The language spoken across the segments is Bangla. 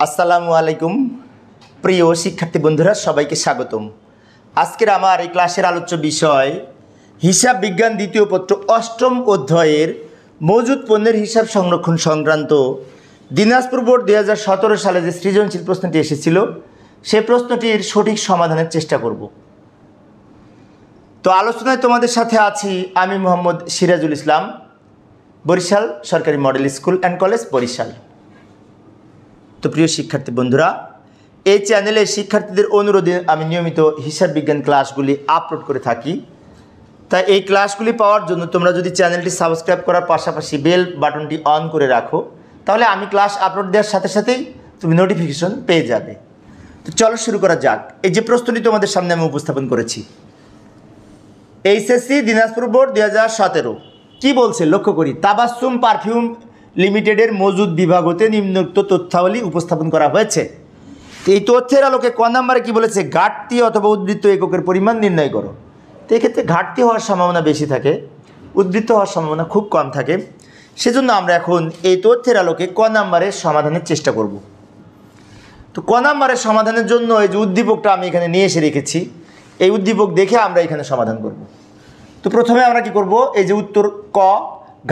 আসসালামু আলাইকুম প্রিয় শিক্ষার্থী বন্ধুরা, সবাইকে স্বাগতম। আজকের আমার এই ক্লাসের আলোচ্য বিষয় হিসাব বিজ্ঞান দ্বিতীয় পত্র অষ্টম অধ্যায়ের মজুদ পণ্যের হিসাব সংরক্ষণ সংক্রান্ত দিনাজপুর বোর্ড 2017 সালে যে সৃজনশীল প্রশ্নটি এসেছিল সেই প্রশ্নটির সঠিক সমাধানের চেষ্টা করব। তো আলোচনায় তোমাদের সাথে আছি আমি মোহাম্মদ সিরাজুল ইসলাম, বরিশাল সরকারি model school and college Barishal. তো প্রিয় শিক্ষার্থী বন্ধুরা, এই চ্যানেলে শিক্ষার্থীদের অনুরোধে আমি নিয়মিত হিসাব বিজ্ঞান ক্লাসগুলি আপলোড করে থাকি। তাই এই ক্লাসগুলি পাওয়ার জন্য তোমরা যদি চ্যানেলটি সাবস্ক্রাইব করার পাশাপাশি বেল বাটনটি অন করে রাখো, তাহলে আমি ক্লাস আপলোড দেওয়ার সাথে সাথেই তুমি নোটিফিকেশন পেয়ে যাবে। তো চলো শুরু করা যাক। এই যে প্রশ্নটি তোমাদের সামনে আমি উপস্থাপন করেছি, এইচএসসি দিনাজপুর বোর্ড 2017 কি বলছে লক্ষ্য করি। তাবাসসুম পারফিউম লিমিটেডের মজুদ বিভাগ হতে নিম্নোক্ত তথ্যাবলী উপস্থাপন করা হয়েছে। এই তথ্যের আলোকে ক নম্বরে কি বলেছে, ঘাটতি অথবা উদ্বৃত্ত এককের পরিমাণ নির্ণয় করো। তো এক্ষেত্রে ঘাটতি হওয়ার সম্ভাবনা বেশি থাকে, উদ্বৃত্ত হওয়ার সম্ভাবনা খুব কম থাকে। সেজন্য আমরা এখন এই তথ্যের আলোকে ক নম্বরের সমাধানের চেষ্টা করব। তো ক নম্বরের সমাধানের জন্য এই যে উদ্দীপকটা আমি এখানে নিয়ে এসে রেখেছি, এই উদ্দীপক দেখে আমরা এখানে সমাধান করব। তো প্রথমে আমরা কি করব, এই যে উত্তর ক,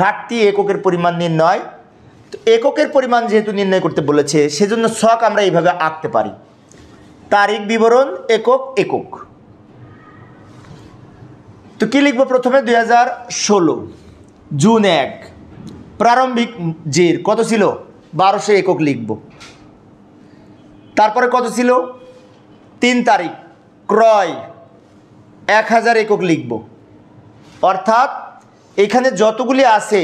ঘাটতি এককের পরিমাণ নির্ণয়। তো এককের পরিমাণ যেহেতু নির্ণয় করতে বলেছে, সেজন্য ছক আমরা এইভাবে আঁকতে পারি। তারিখ বিবরণ একক একক। তো কি লিখবো, প্রথমে 2016 জুন 1 প্রারম্ভিক জের কত ছিল, 1200 একক লিখব। তারপরে কত ছিল, 3 তারিখ ক্রয় 1000 একক লিখব। অর্থাৎ এখানে যতগুলি আছে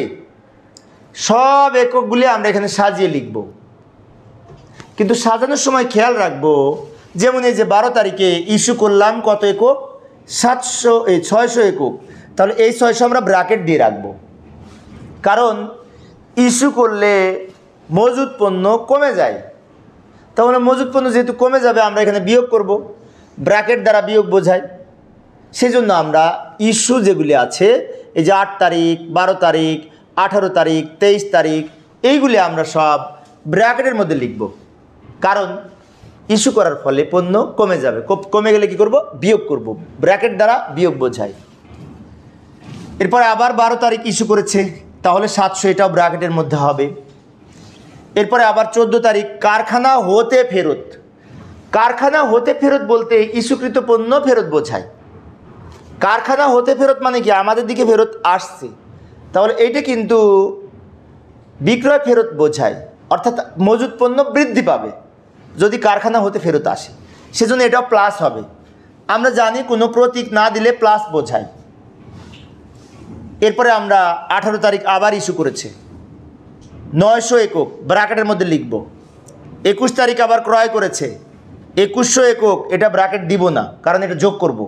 সব এককগুলি আমরা এখানে সাজিয়ে লিখব। কিন্তু সাজানোর সময় খেয়াল রাখবো, যেমন এই যে 12 তারিখে ইস্যু করলাম কত একক, 600 একক। তাহলে এই 600 আমরা ব্র্যাকেট দিয়ে রাখব, কারণ ইস্যু করলে মজুদ পণ্য কমে যায়। তাহলে মজুদ পণ্য যেহেতু কমে যাবে, আমরা এখানে বিয়োগ করব, ব্র্যাকেট দ্বারা বিয়োগ বোঝায়। সেজন্য আমরা ইস্যু যেগুলি আছে, এই যে 8 তারিখ 12 তারিখ 18 তারিখ 23 তারিখ, এইগুলি আমরা সব ব্র্যাকেটের মধ্যে লিখব, কারণ ইস্যু করার ফলে পণ্য কমে যাবে। কমে গেলে কি করব, বিয়োগ করব, ব্র্যাকেট দ্বারা বিয়োগ বোঝায়। এরপরে আবার 12 তারিখ ইস্যু করেছে, তাহলে 700, এটাও ব্র্যাকেটের মধ্যে হবে। এরপরে আবার 14 তারিখ কারখানা হতে ফেরত। কারখানা হতে ফেরত বলতে ইস্যুকৃত পণ্য ফেরত বোঝায়। কারখানা হতে ফেরত মানে কি, আমাদের দিকে ফেরত আসছে, তাহলে এইটা কিন্তু বিক্রয় ফেরত বোঝায়। অর্থাৎ মজুদ পণ্য বৃদ্ধি পাবে যদি কারখানা হতে ফেরত আসে, সেজন্য এটাও প্লাস হবে। আমরা জানি কোনো প্রতীক না দিলে প্লাস বোঝায়। এরপরে আমরা 18 তারিখ আবার ইস্যু করেছে, 900 একক ব্র্যাকেটের মধ্যে লিখব। 21 তারিখ আবার ক্রয় করেছে 2100 একক, এটা ব্র্যাকেট দিব না, কারণ এটা যোগ করব।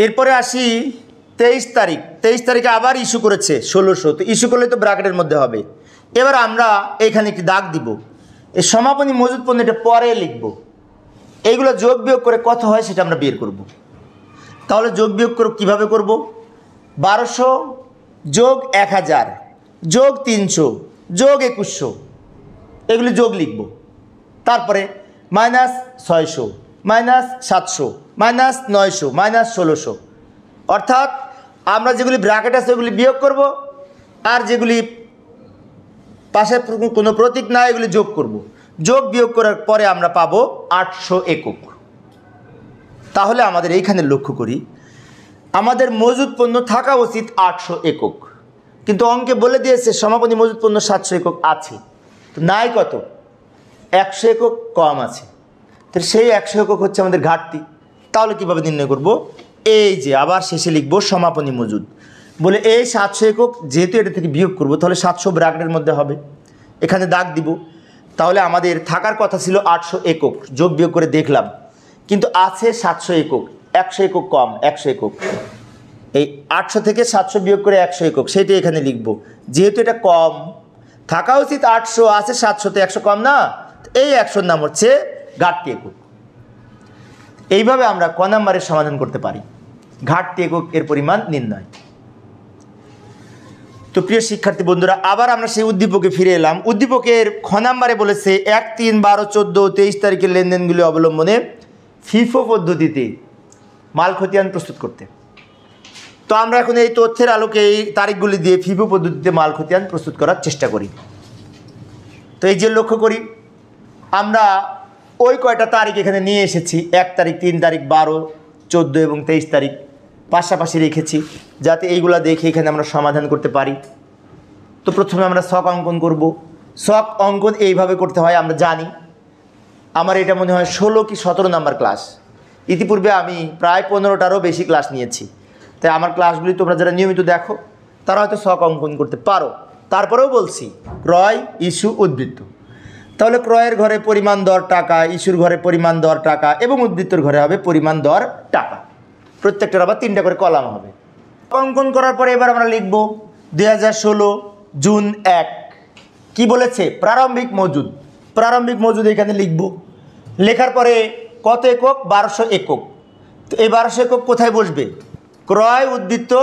এরপরে আসি 23 তারিখ, 23 তারিখে আবার ইস্যু করেছে 1600, তো ইস্যু করলে তো ব্র্যাকেটের মধ্যে হবে। এবার আমরা এখানে একটি দাগ দিব, এই সমাপনী মজুদ পণ্য এটা পরে লিখব। এইগুলো যোগ বিয়োগ করে কত হয় সেটা আমরা বের করব। তাহলে যোগ বিয়োগ করে কীভাবে করব, 1200 যোগ 1000 যোগ 300 যোগ 2100, এগুলি যোগ লিখব। তারপরে মাইনাস 600 মাইনাস 700 মাইনাস 900 মাইনাস 1600। অর্থাৎ আমরা যেগুলি ব্র্যাকেট আছে ওগুলি বিয়োগ করব, আর যেগুলি পাশে কোনো প্রতীক না এগুলি যোগ করব। যোগ বিয়োগ করার পরে আমরা পাবো 800 একক। তাহলে আমাদের এইখানে লক্ষ্য করি, আমাদের মজুদ পণ্য থাকা উচিত 800 একক, কিন্তু অঙ্কে বলে দিয়েছে সমাপনী মজুদ পণ্য 700 একক আছে, তো নাই কত, 100 একক কম আছে। তো সেই 100 একক হচ্ছে আমাদের ঘাটতি। তাহলে কীভাবে নির্ণয় করব, এই যে আবার শেষে লিখব সমাপনী মজুদ বলে এই 700 একক, যেহেতু এটা থেকে বিয়োগ করব তাহলে 700 ব্র্যাকেটের মধ্যে হবে, এখানে দাগ দিব। তাহলে আমাদের থাকার কথা ছিল 800 একক, যোগ বিয়োগ করে দেখলাম, কিন্তু আছে 700 একক, 100 একক কম, 100 একক। এই 800 থেকে 700 বিয়োগ করে 100 একক, সেইটাই এখানে লিখব। যেহেতু এটা কম, থাকা উচিত 800, আছে 700, 100 কম না, এই 100-র নাম হচ্ছে ঘাটতি একক। এইভাবে আমরা ক নম্বরের সমাধান করতে পারি, ঘাটতি একক এর পরিমাণ নির্ণয়। তো প্রিয় শিক্ষার্থী বন্ধুরা, আবার আমরা সেই উদ্দীপকে ফিরে এলাম। উদ্দীপকের খ নাম্বারে বলেছে 1, 3, 12, 14, 23 তারিখের লেনদেনগুলি অবলম্বনে ফিফো পদ্ধতিতে মাল খতিয়ান প্রস্তুত করতে। তো আমরা এখন এই তথ্যের আলোকে এই তারিখগুলি দিয়ে ফিফো পদ্ধতিতে মাল খতিয়ান প্রস্তুত করার চেষ্টা করি। তো এই যে লক্ষ্য করি, আমরা ওই কয়টা তারিখ এখানে নিয়ে এসেছি, 1 তারিখ, 3 তারিখ, 12, 14 এবং 23 তারিখ পাশাপাশি রেখেছি, যাতে এইগুলা দেখে এখানে আমরা সমাধান করতে পারি। তো প্রথমে আমরা ছক অঙ্কন করব। ছক অঙ্কন এইভাবে করতে হয় আমরা জানি। আমার এটা মনে হয় 16 কি 17 নাম্বার ক্লাস। ইতিপূর্বে আমি প্রায় 15টারও বেশি ক্লাস নিয়েছি। তাই আমার ক্লাসগুলি তোমরা যারা নিয়মিত দেখো তারা হয়তো ছক অঙ্কন করতে পারো। তারপরেও বলছি, ক্রয়, ইস্যু, উদ্বৃত্ত। তাহলে ক্রয়ের ঘরে পরিমাণ দর টাকা, ইস্যুর ঘরে পরিমাণ দর টাকা এবং উদ্বৃত্তর ঘরে হবে পরিমাণ দর টাকা। প্রত্যেকটার আবার 3টা করে কলাম হবে। অঙ্কন করার পরে এবার আমরা লিখব 2016 জুন 1। কি বলেছে? প্রারম্ভিক মজুদ। প্রারম্ভিক মজুদ এখানে লিখব। লেখার পরে কত একক? 1200 একক। তো এই 1200 একক কোথায় বসবে? ক্রয়, উদ্বৃত্ত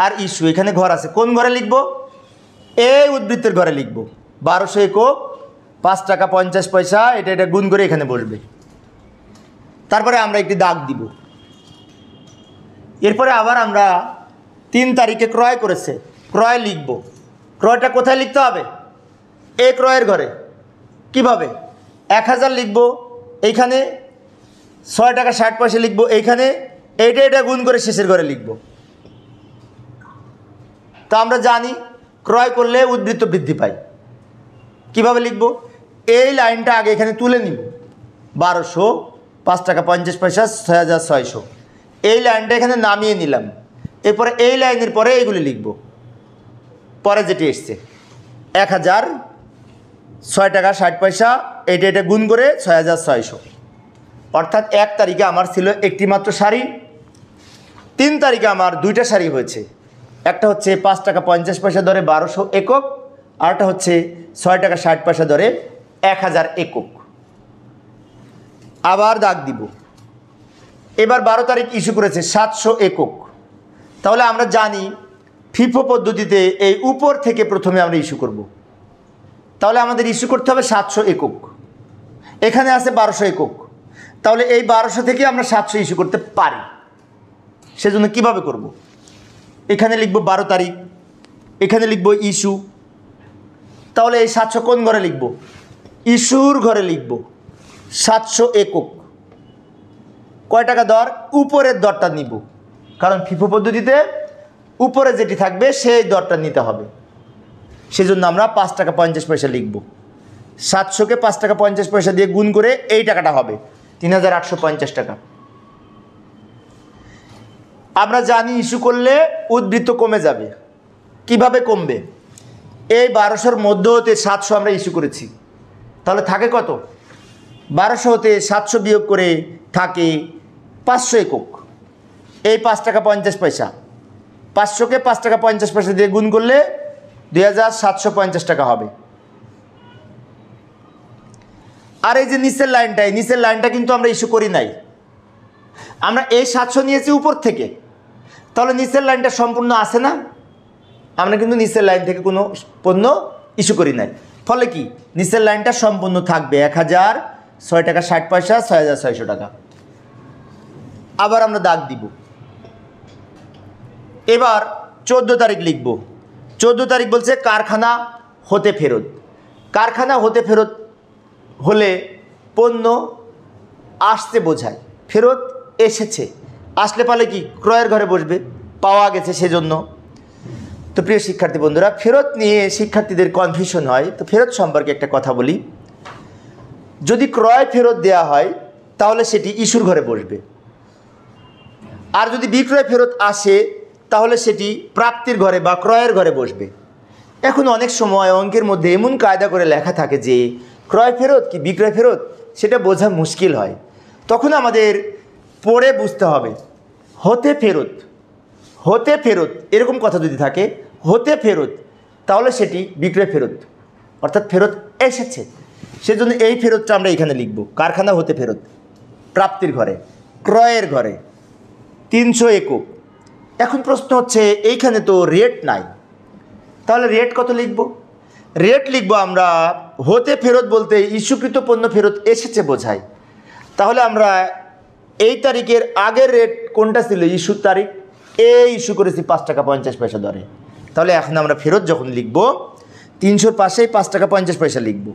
আর ইস্যু এখানে ঘর আছে। কোন ঘরে লিখব? এই উদ্বৃত্তের ঘরে লিখব। 1200 একক 5 টাকা 50 পয়সা, এটা গুণ করে এখানে বসবে। তারপরে আমরা একটি দাগ দিব। এরপরে আবার আমরা 3 তারিখে ক্রয় করেছে, ক্রয় লিখব। ক্রয়টা কোথায় লিখতে হবে? এই ক্রয়ের ঘরে। কিভাবে? 1000 লিখব এইখানে, 6 টাকা 60 পয়সা লিখব এইখানে, এটা গুণ করে শেষের ঘরে লিখব। তা আমরা জানি ক্রয় করলে উদ্বৃত্ত বৃদ্ধি পায়। কিভাবে লিখব? এই লাইনটা আগে এখানে তুলে নিব। 1200 5 টাকা 50 পয়সা 6600, এই লাইনটা এখানে নামিয়ে নিলাম। এরপরে এই লাইনের পরে এইগুলি লিখব। পরে যেটি এসছে 1000 6 টাকা 60 পয়সা, এটা গুণ করে 6600। অর্থাৎ 1 তারিখে আমার ছিল একটি মাত্র শাড়ি, 3 তারিখে আমার 2টা শাড়ি হয়েছে। একটা হচ্ছে 5 টাকা 50 পয়সা দরে 1200 একক, আরটা হচ্ছে 6 টাকা 60 পয়সা দরে 1000 একক। আবার দাগ দিব। এবার 12 তারিখ ইস্যু করেছে 700 একক। তাহলে আমরা জানি ফিফো পদ্ধতিতে এই উপর থেকে প্রথমে আমরা ইস্যু করব। তাহলে আমাদের ইস্যু করতে হবে 700 একক। এখানে আছে 1200 একক। তাহলে এই 1200 থেকে আমরা 700 ইস্যু করতে পারি। সেজন্য কিভাবে করব? এখানে লিখব 12 তারিখ, এখানে লিখব ইস্যু। তাহলে এই 700 কোন ঘরে লিখব? ইস্যুর ঘরে লিখব। 700 একক। কয় টাকা দর? উপরের দরটা নিব, কারণ ফিফো পদ্ধতিতে উপরে যেটি থাকবে সেই দরটা নিতে হবে। সেজন্য আমরা 5 টাকা 50 পয়সা লিখব। 700কে 5 টাকা 50 পয়সা দিয়ে গুণ করে এই টাকাটা হবে 3850 টাকা। আমরা জানি ইস্যু করলে উদ্বৃত্ত কমে যাবে। কিভাবে কমবে? এই 1200-র মধ্য হতে 700 আমরা ইস্যু করেছি, তাহলে থাকে কত? 1200 হতে 700 বিয়োগ করে থাকে 500 একক। এই 5 টাকা 50 পয়সা, 500কে 5 টাকা 50 পয়সা দিয়ে গুণ করলে 2750 টাকা হবে। আর এই যে নিচের লাইনটা, এই নিচের লাইনটা কিন্তু আমরা ইস্যু করি নাই, আমরা এই 700 নিয়েছি উপর থেকে। তাহলে নিচের লাইনটা সম্পূর্ণ আছে না? আমরা কিন্তু নিচের লাইন থেকে কোনো পণ্য ইস্যু করি নাই। ফলে কি নিচের লাইনটা সম্পূর্ণ থাকবে 1000 6 টাকা 60 পয়সা 6600 টাকা। আবার আমরা দাগ দিব। এবার 14 তারিখ লিখব। 14 তারিখ বলছে কারখানা হতে ফেরত। কারখানা হতে ফেরত হলে পণ্য আসতে বোঝায়, ফেরত এসেছে। আসলে পালে কি ক্রয়ের ঘরে বসবে, পাওয়া গেছে সেজন্য। তো প্রিয় শিক্ষার্থী বন্ধুরা, ফেরত নিয়ে শিক্ষার্থীদের কনফিউশন হয়। তো ফেরত সম্পর্কে একটা কথা বলি। যদি ক্রয় ফেরত দেওয়া হয় তাহলে সেটি ইস্যুর ঘরে বসবে, আর যদি বিক্রয় ফেরত আসে তাহলে সেটি প্রাপ্তির ঘরে বা ক্রয়ের ঘরে বসবে। এখন অনেক সময় অঙ্কের মধ্যে এমন কায়দা করে লেখা থাকে যে ক্রয় ফেরত কি বিক্রয় ফেরত সেটা বোঝা মুশকিল হয়। তখন আমাদের পড়ে বুঝতে হবে হতে ফেরত, হতে ফেরত এরকম কথা যদি থাকে, হতে ফেরত, তাহলে সেটি বিক্রয় ফেরত, অর্থাৎ ফেরত এসেছে। সেজন্য এই ফেরতটা আমরা এখানে লিখব। কারখানা হতে ফেরত, প্রাপ্তির ঘরে, ক্রয়ের ঘরে 300 একক। এখন প্রশ্ন হচ্ছে এইখানে তো রেট নাই, তাহলে রেট কত লিখব? রেট লিখব আমরা হতে ফেরত বলতে ইস্যুকৃত পণ্য ফেরত এসেছে বোঝায়। তাহলে আমরা এই তারিখের আগের রেট কোনটা ছিল? ইস্যুর তারিখ। এই ইস্যু করেছি 5 টাকা 50 পয়সা দরে। তাহলে এখন আমরা ফেরত যখন লিখব 300-র পাশেই 5 টাকা 50 পয়সা লিখব।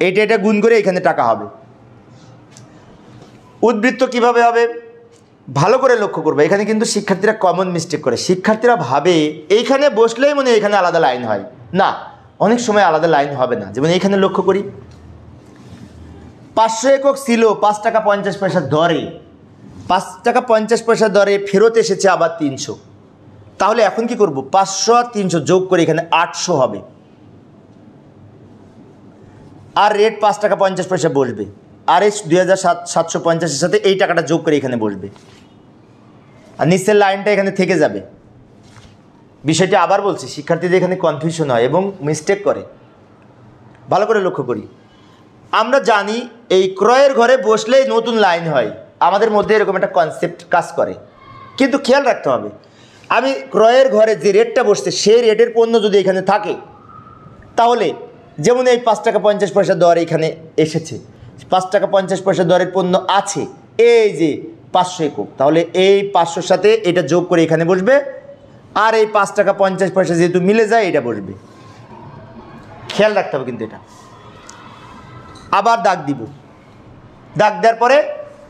এটা গুণ করে এখানে টাকা হবে। উদ্বৃত্ত কিভাবে হবে ভালো করে লক্ষ্য করবে। এখানে কিন্তু শিক্ষার্থীরা কমন মিস্টেক করে। শিক্ষার্থীরা ভাবে এইখানে বসলেই মনে এখানে আলাদা লাইন হয়, না, অনেক সময় আলাদা লাইন হবে না। যেমন এখানে লক্ষ্য করি 500 একক ছিল 5 টাকা 50 পয়সা দরে, 5 টাকা 50 পয়সা দরে ফেরত এসেছে আবার 300। তাহলে এখন কি করব? 500 আর 300 যোগ করে এখানে 800 হবে, আর রেট 5 টাকা 50 পয়সা বসবে, আর এই 2750-এর সাথে এই টাকাটা যোগ করে এখানে বসবে, আর নিচের লাইনটা এখানে থেকে যাবে। বিষয়টি আবার বলছি, শিক্ষার্থীদের এখানে কনফিউশন হয় এবং মিস্টেক করে। ভালো করে লক্ষ্য করি, আমরা জানি এই ক্রয়ের ঘরে বসলেই নতুন লাইন হয়, আমাদের মধ্যে এরকম একটা কনসেপ্ট কাজ করে। কিন্তু খেয়াল রাখতে হবে, আমি ক্রয়ের ঘরে যে রেটটা বসছে সেই রেটের পণ্য যদি এখানে থাকে, তাহলে যেমন এই 5 টাকা 50 পয়সা দর এখানে এসেছে, 5 টাকা 50 পয়সা দরের পণ্য আছে এই যে 500 একক, তাহলে এই 500-র সাথে এটা যোগ করে এখানে বসবে, আর এই 5 টাকা 50 পয়সা যেহেতু মিলে যায় এটা বসবে। খেয়াল রাখতে হবে কিন্তু এটা। আবার দাগ দিব, দাগ দেওয়ার পরে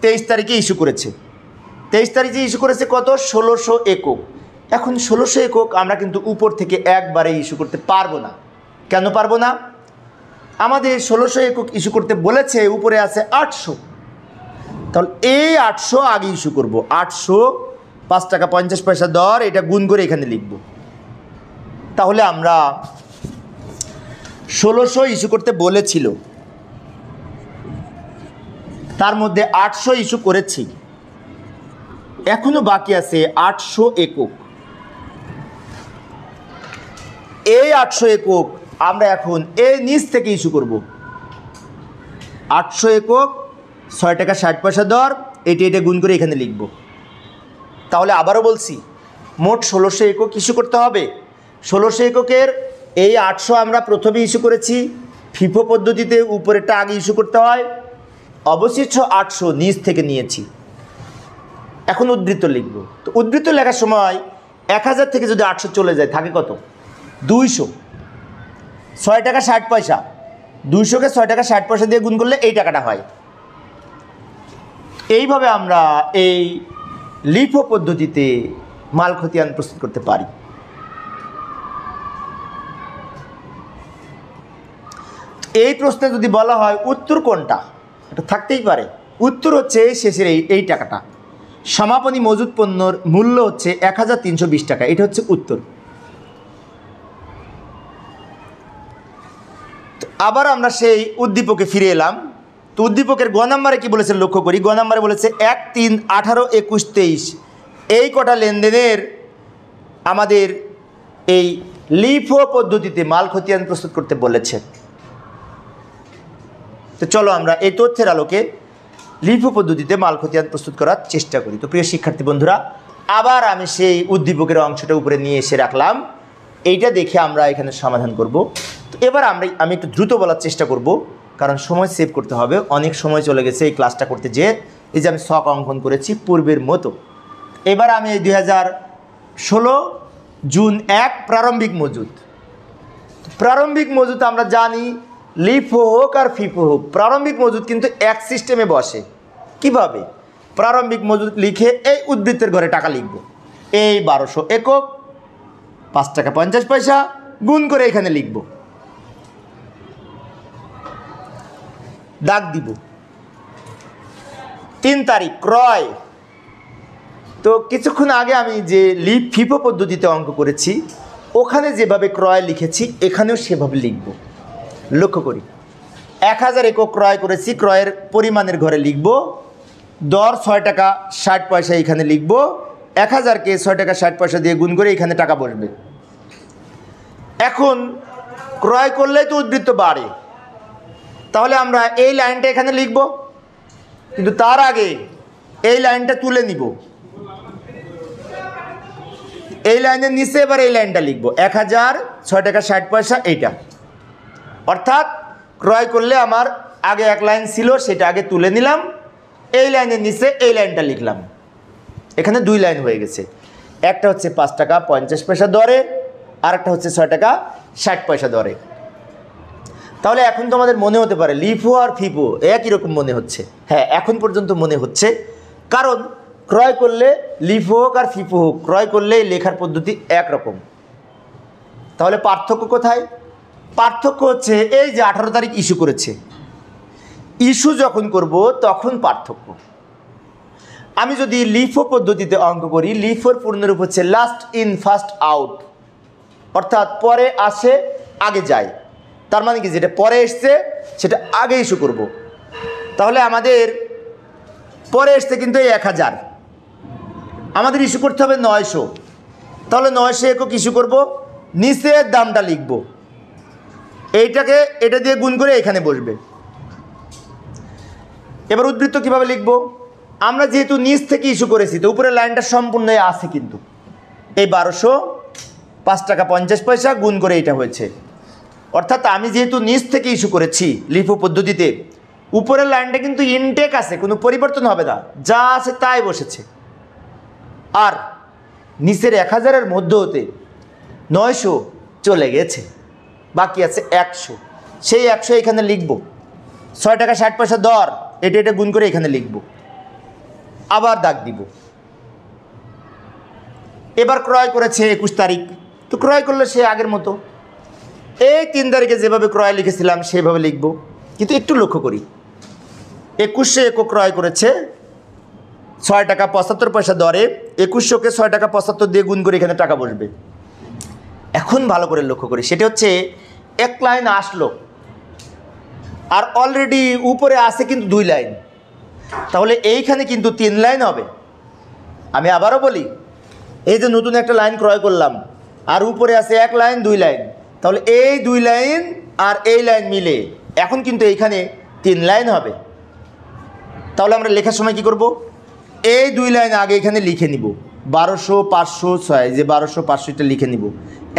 23 তারিখে ইস্যু করেছে। 23 তারিখে ইস্যু করেছে কত? 1600 একক। এখন 1600 একক আমরা কিন্তু উপর থেকে একবারে ইস্যু করতে পারবো না। কেন পারবো না? আমাদের 1600 একক ইস্যু করতে বলেছে, উপরে আছে 800। তাহলে এই 800 আগে ইস্যু করব। 800 5 টাকা 50 পয়সা দর, এটা গুণ করে এখানে লিখব। তাহলে আমরা 1600 ইস্যু করতে বলেছিল, তার মধ্যে 800 ইস্যু করেছি, এখনো বাকি আছে 800 একক। এই 800 একক আমরা এখন এই নিচ থেকে ইস্যু করব। 800 একক 6 টাকা 60 পয়সা দর, এটা গুণ করে এখানে লিখব। তাহলে আবারও বলছি, মোট 1600 একক ইস্যু করতে হবে। 1600 এককের এই 800 আমরা প্রথমে ইস্যু করেছি, ফিফো পদ্ধতিতে উপরেরটা আগে ইস্যু করতে হয়, অবশিষ্ট 800 নিচ থেকে নিয়েছি। এখন উদ্বৃত্ত লিখব। তো উদ্বৃত্ত লেখার সময় 1000 থেকে যদি 800 চলে যায় থাকে কত? 200। 6 টাকা 60 পয়সা, 200-কে 6 টাকা 60 পয়সা দিয়ে গুণ করলে এই টাকাটা হয়। এইভাবে আমরা এই লিফো পদ্ধতিতে মাল খতিয়ান প্রস্তুত করতে পারি। এই প্রশ্নে যদি বলা হয় উত্তর কোনটা, এটা থাকতেই পারে। উত্তর হচ্ছে শেষের এই টাকাটা। সমাপনী মজুদ পণ্যর মূল্য হচ্ছে 1320 টাকা, এটা হচ্ছে উত্তর। আবার আমরা সেই উদ্দীপকে ফিরে এলাম। তো উদ্দীপকের গ নাম্বারে কি বলেছে লক্ষ্য করি। গ নাম্বারে বলেছে 1, 3, 18, 21, 23 এই কটা লেনদেনের আমাদের এই লিফো পদ্ধতিতে মাল খতিয়ান প্রস্তুত করতে বলেছে। তো চলো আমরা এই তথ্যের আলোকে লিফো পদ্ধতিতে মাল খতিয়ান প্রস্তুত করার চেষ্টা করি। তো প্রিয় শিক্ষার্থী বন্ধুরা, আবার আমি সেই উদ্দীপকের অংশটা উপরে নিয়ে এসে রাখলাম, এইটা দেখে আমরা এখানে সমাধান করব। তো এবার আমি একটু দ্রুত বলার চেষ্টা করব, কারণ সময় সেভ করতে হবে। অনেক সময় চলে গেছে এই ক্লাসটা করতে, যে এই যে আমি ছক অঙ্কন করেছি পূর্বের মতো। এবার আমি এই 2016 জুন 1 প্রারম্ভিক মজুদ। প্রারম্ভিক মজুদ আমরা জানি লিফো হোক আর ফিফো হোক, প্রারম্ভিক মজুদ কিন্তু এক সিস্টেমে বসে। কিভাবে? প্রারম্ভিক মজুদ লিখে এই উদ্বৃত্তের ঘরে টাকা লিখব। এই 1200 একক 5 টাকা 50 পয়সা গুণ করে এখানে লিখব, দাগ দিব। 3 তারিখ ক্রয়। তো কিছুক্ষণ আগে আমি যে ফিফো পদ্ধতিতে অঙ্ক করেছি, ওখানে যেভাবে ক্রয় লিখেছি এখানেও সেভাবে লিখব। লক্ষ্য করি, 1000 একক ক্রয় করেছি, ক্রয়ের পরিমাণের ঘরে লিখব, দর 6 টাকা 60 পয়সা এখানে লিখব। 1000-কে 6 টাকা 60 পয়সা দিয়ে গুণ করে এখানে টাকা বসবে। এখন ক্রয় করলেই তো উদ্বৃত্ত বাড়ে, তাহলে আমরা এই লাইনটা এখানে লিখব, কিন্তু তার আগে এই লাইনটা তুলে নিব। এই লাইনের নিচে এবার এই লাইনটা লিখবো 1006 টাকা 60 পয়সা এইটা। অর্থাৎ ক্রয় করলে আমার আগে এক লাইন ছিল সেটা আগে তুলে নিলাম, এই লাইনের নিচে এই লাইনটা লিখলাম, এখানে 2 লাইন হয়ে গেছে। একটা হচ্ছে 5 টাকা 50 পয়সা দরে, আর একটা হচ্ছে 6 টাকা 60 পয়সা দরে। তাহলে এখন তো আমাদের মনে হতে পারে লিফো আর ফিফো একই রকম মনে হচ্ছে। হ্যাঁ, এখন পর্যন্ত মনে হচ্ছে, কারণ ক্রয় করলে লিফো হোক আর ফিফো হোক, ক্রয় করলে লেখার পদ্ধতি একরকম। তাহলে পার্থক্য কোথায়? পার্থক্য হচ্ছে এই যে 18 তারিখ ইস্যু করেছে, ইস্যু যখন করব তখন পার্থক্য। আমি যদি লিফো পদ্ধতিতে অঙ্ক করি, লিফোর পূর্ণরূপ হচ্ছে লাস্ট ইন ফার্স্ট আউট, অর্থাৎ পরে আসে আগে যায়। তার মানে কি, যেটা পরে এসছে সেটা আগে ইস্যু করব। তাহলে আমাদের পরে এসছে কিন্তু এই 1000, আমাদের ইস্যু করতে হবে 900। তাহলে 900 একক ইস্যু করব, নিচের দামটা লিখব, এইটাকে এটা দিয়ে গুণ করে এখানে বসবে। এবার উদ্বৃত্ত কিভাবে লিখব? আমরা যেহেতু নিচ থেকে ইস্যু করেছি তো উপরের লাইনটা সম্পূর্ণ আছে, কিন্তু এই 1205 টাকা 50 পয়সা গুণ করে এটা হয়েছে। অর্থাৎ আমি যেহেতু নিচ থেকে ইস্যু করেছি লিফো পদ্ধতিতে, উপরের লাইনটা কিন্তু ইনটেক আছে, কোনো পরিবর্তন হবে না, যা আছে তাই বসেছে। আর নিচের 1000-এর মধ্যে হতে 900 চলে গেছে, বাকি আছে 100। সেই 100 এখানে লিখব, 6 টাকা 60 পয়সা দর, এটা গুণ করে এখানে লিখব, আবার দাগ দিব। এবার ক্রয় করেছে 21 তারিখ, তো ক্রয় করলে সে আগের মতো এই 3 তারিখে যেভাবে ক্রয় লিখেছিলাম সেভাবে লিখব। কিন্তু একটু লক্ষ্য করি, 2100 একক ক্রয় করেছে 6 টাকা 75 পয়সা দরে, 2100কে 6 টাকা 75 দিয়ে গুণ করে এখানে টাকা বসবে। এখন ভালো করে লক্ষ্য করি, সেটা হচ্ছে এক লাইন আসলো আর অলরেডি উপরে আছে কিন্তু 2 লাইন, তাহলে এইখানে কিন্তু 3 লাইন হবে। আমি আবারও বলি, এই যে নতুন একটা লাইন ক্রয় করলাম আর উপরে আছে 1 লাইন 2 লাইন, তাহলে এই 2 লাইন আর এই লাইন মিলে এখন কিন্তু এইখানে 3 লাইন হবে। তাহলে আমরা লেখার সময় কি করব? এই 2 লাইন আগে এখানে লিখে নিব, 1200 506, যে 1200 500 এটা লিখে নিব,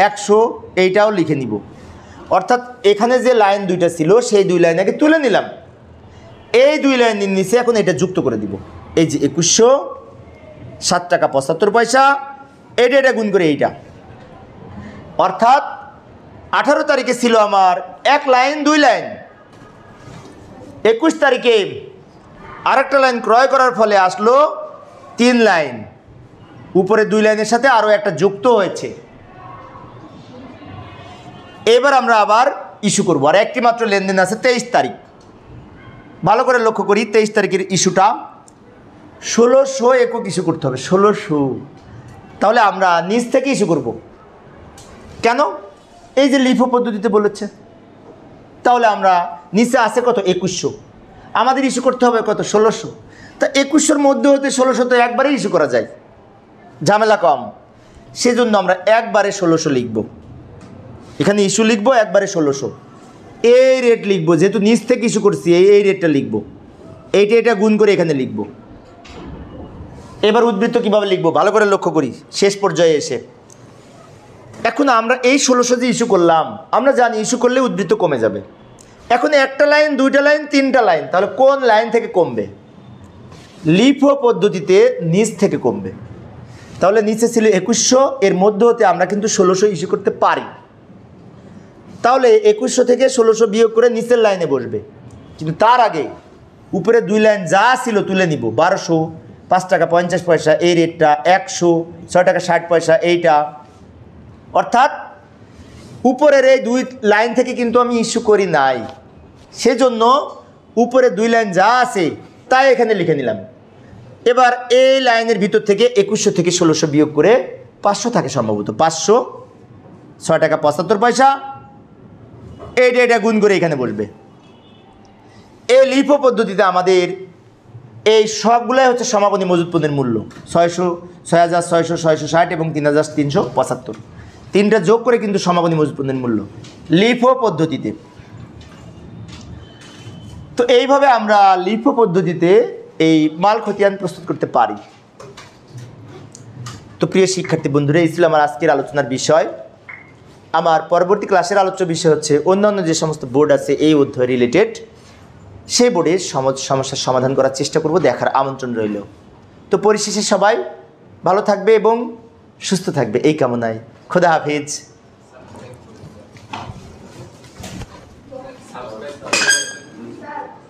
100 এইটাও লিখে নিব। অর্থাৎ এখানে যে লাইন 2টা ছিল সেই 2 লাইন আগে তুলে নিলাম, এই 2 লাইনের নিচে এখন এটা যুক্ত করে দিব। এই যে 2107 টাকা 75 পয়সা, এটা গুণ করে এইটা। অর্থাৎ 18 তারিখে ছিল আমার 1 লাইন 2 লাইন, 21 তারিখে আরেকটা লাইন ক্রয় করার ফলে আসলো 3 লাইন, উপরে 2 লাইনের সাথে আরও একটা যুক্ত হয়েছে। এবার আমরা আবার ইস্যু করব, আর একটি মাত্র লেনদেন আছে 23 তারিখ। ভালো করে লক্ষ্য করি, 23 তারিখের ইস্যুটা 1600 একক ইস্যু করতে হবে, 1600। তাহলে আমরা নিচ থেকে ইস্যু করব, কেন? এই যে লিফো পদ্ধতিতে বলেছে। তাহলে আমরা নিচে আছে কত? 2100, আমাদের ইস্যু করতে হবে কত? 1600। তা 2100-র মধ্যে হতে 1600 তো একবারে ইস্যু করা যায়, ঝামেলা কম। সেজন্য আমরা একবারে 1600 লিখব, এখানে ইস্যু লিখব একবারে 1600, এই রেট লিখব, যেহেতু নিচ থেকে ইস্যু করছি এই রেটটা লিখব, এটা গুণ করে এখানে লিখব। এবার উদ্বৃত্ত কিভাবে লিখব ভালো করে লক্ষ্য করি শেষ পর্যায়ে এসে। এখন আমরা এই 1600 যে ইস্যু করলাম, আমরা জানি ইস্যু করলে উদ্বৃত্ত কমে যাবে। এখন একটা লাইন 2টা লাইন 3টা লাইন, তাহলে কোন লাইন থেকে কমবে? লিফো পদ্ধতিতে নিচ থেকে কমবে। তাহলে নিচে ছিল 2100, এর মধ্যে হতে আমরা কিন্তু 1600 ইস্যু করতে পারি। তাহলে 2100 থেকে 1600 বিয়োগ করে নিচের লাইনে বসবে, কিন্তু তার আগে উপরে 2 লাইন যা ছিল তুলে নিব। 1200 5 টাকা 50 পয়সা এই রেটটা, 100 6 টাকা 60 পয়সা এইটা। অর্থাৎ উপরের এই 2 লাইন থেকে কিন্তু আমি ইস্যু করি নাই, সেজন্য উপরে 2 লাইন যা আছে তাই এখানে লিখে নিলাম। এবার এই লাইনের ভিতর থেকে 2100 থেকে 1600 বিয়োগ করে 500 থাকে সম্ভবত, 500 6 টাকা 75 পয়সা, এটা গুণ করে এখানে বসবে। এই লিফো পদ্ধতিতে আমাদের এই সবগুলাই হচ্ছে সমাপনী মজুত পণ্যের মূল্য, 600 6600 660 এবং 3375, 3টা যোগ করে কিন্তু সমাপনী মজুত পণ্যের মূল্য লিফো পদ্ধতিতে। তো এইভাবে আমরা লিফো পদ্ধতিতে এই মাল খতিয়ান প্রস্তুত করতে পারি। তো প্রিয় শিক্ষার্থী বন্ধুরা, এই ছিল আমার আজকের আলোচনার বিষয়। আমার পরবর্তী ক্লাসের আলোচ্য বিষয় হচ্ছে অন্যান্য যে সমস্ত বোর্ড আছে এই অধ্যায় রিলেটেড, সেই বোর্ডের সমস্যার সমাধান করার চেষ্টা করব, দেখার আমন্ত্রণ রইল। তো পরিশেষে সবাই ভালো থাকবে এবং সুস্থ থাকবে এই কামনায়। খোদা হাফিজ।